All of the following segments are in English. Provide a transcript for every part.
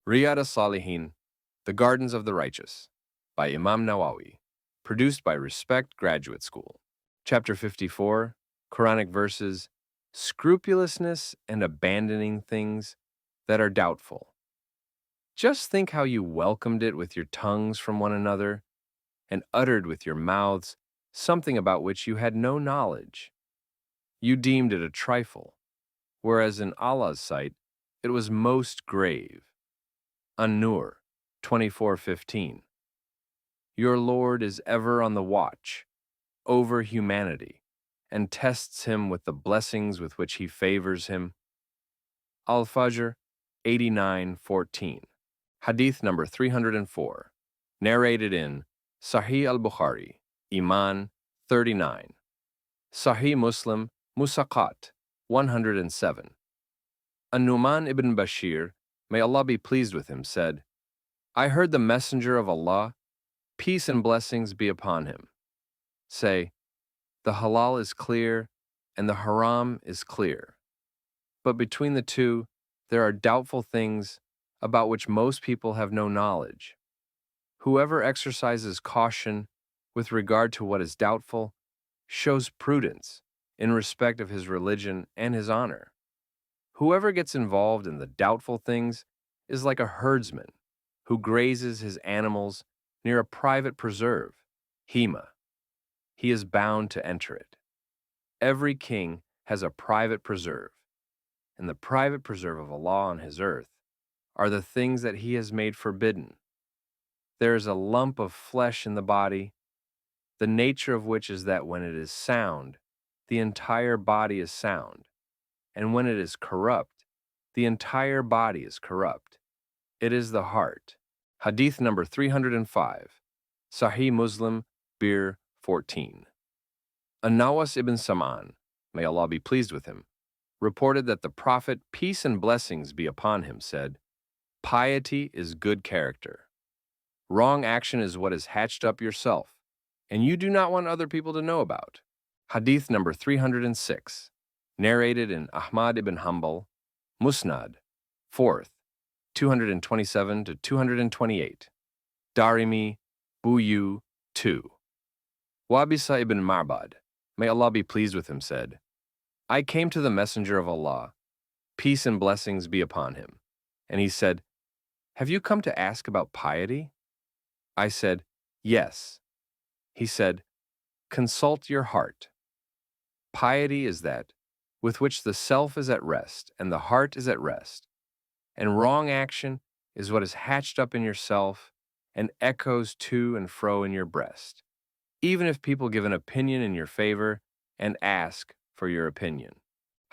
Riyad As-Salihin, The Gardens of the Righteous, by Imam Nawawi, produced by Respect Graduate School. Chapter 54, Quranic verses, Scrupulousness and abandoning things that are doubtful. Just think how you welcomed it with your tongues from one another and uttered with your mouths something about which you had no knowledge. You deemed it a trifle, whereas in Allah's sight it was most grave. An-Nur 24:15. Your Lord is ever on the watch over humanity and tests him with the blessings with which he favors him. Al-Fajr 89:14. Hadith number 304, narrated in Sahih al-Bukhari, Iman 39, Sahih Muslim, Musaqat 107. An-Nu'man ibn Bashir, may Allah be pleased with him, said, I heard the Messenger of Allah, peace and blessings be upon him, say, the halal is clear and the haram is clear. But between the two, there are doubtful things about which most people have no knowledge. Whoever exercises caution with regard to what is doubtful shows prudence in respect of his religion and his honor. Whoever gets involved in the doubtful things is like a herdsman who grazes his animals near a private preserve, Hema. He is bound to enter it. Every king has a private preserve, and the private preserve of Allah on his earth are the things that he has made forbidden. There is a lump of flesh in the body, the nature of which is that when it is sound, the entire body is sound, and when it is corrupt, the entire body is corrupt. It is the heart. Hadith number 305, Sahih Muslim, Bir 14. An-Nawawi ibn Sam'an, may Allah be pleased with him, reported that the Prophet, peace and blessings be upon him, said, piety is good character. Wrong action is what is hatched up yourself, and you do not want other people to know about. Hadith number 306, narrated in Ahmad ibn Hanbal, Musnad, 4th, 227 to 228. Darimi, Buyu, 2. Wabisa ibn Ma'bad, may Allah be pleased with him, said, I came to the Messenger of Allah, peace and blessings be upon him, and he said, have you come to ask about piety? I said, yes. He said, consult your heart. Piety is that with which the self is at rest and the heart is at rest, and wrong action is what is hatched up in yourself and echoes to and fro in your breast, even if people give an opinion in your favor and ask for your opinion.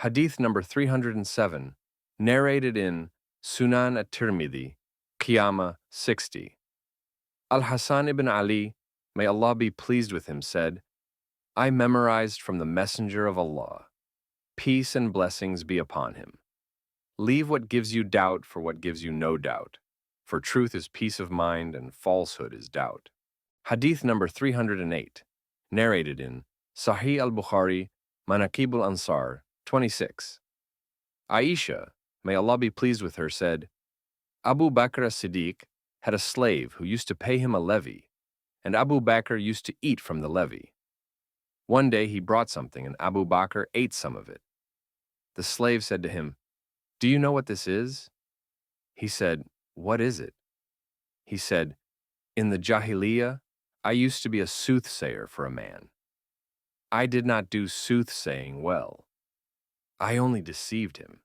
Hadith number 307, narrated in Sunan at-Tirmidhi, Qiyamah 60. Al-Hasan ibn Ali, may Allah be pleased with him, said, I memorized from the Messenger of Allah, peace and blessings be upon him. Leave what gives you doubt for what gives you no doubt, for truth is peace of mind and falsehood is doubt. Hadith number 308, narrated in Sahih al-Bukhari, Manaqib al-Ansar, 26. Aisha, may Allah be pleased with her, said, Abu Bakr as-Siddiq had a slave who used to pay him a levy, and Abu Bakr used to eat from the levy. One day he brought something, and Abu Bakr ate some of it. The slave said to him, do you know what this is? He said, what is it? He said, in the Jahiliyyah, I used to be a soothsayer for a man. I did not do soothsaying well. I only deceived him.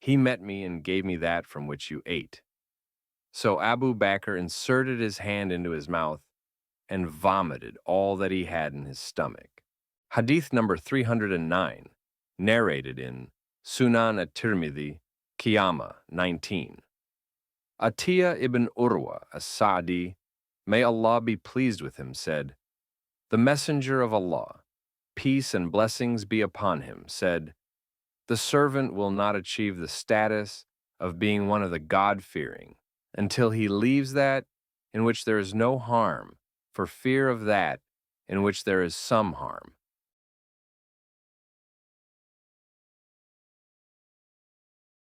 He met me and gave me that from which you ate. So Abu Bakr inserted his hand into his mouth and vomited all that he had in his stomach. Hadith number 309, narrated in Sunan at-Tirmidhi, Qiyamah 19. Atiyah ibn Urwa as-Sa'di, may Allah be pleased with him, said, the Messenger of Allah, peace and blessings be upon him, said, the servant will not achieve the status of being one of the God-fearing until he leaves that in which there is no harm for fear of that in which there is some harm.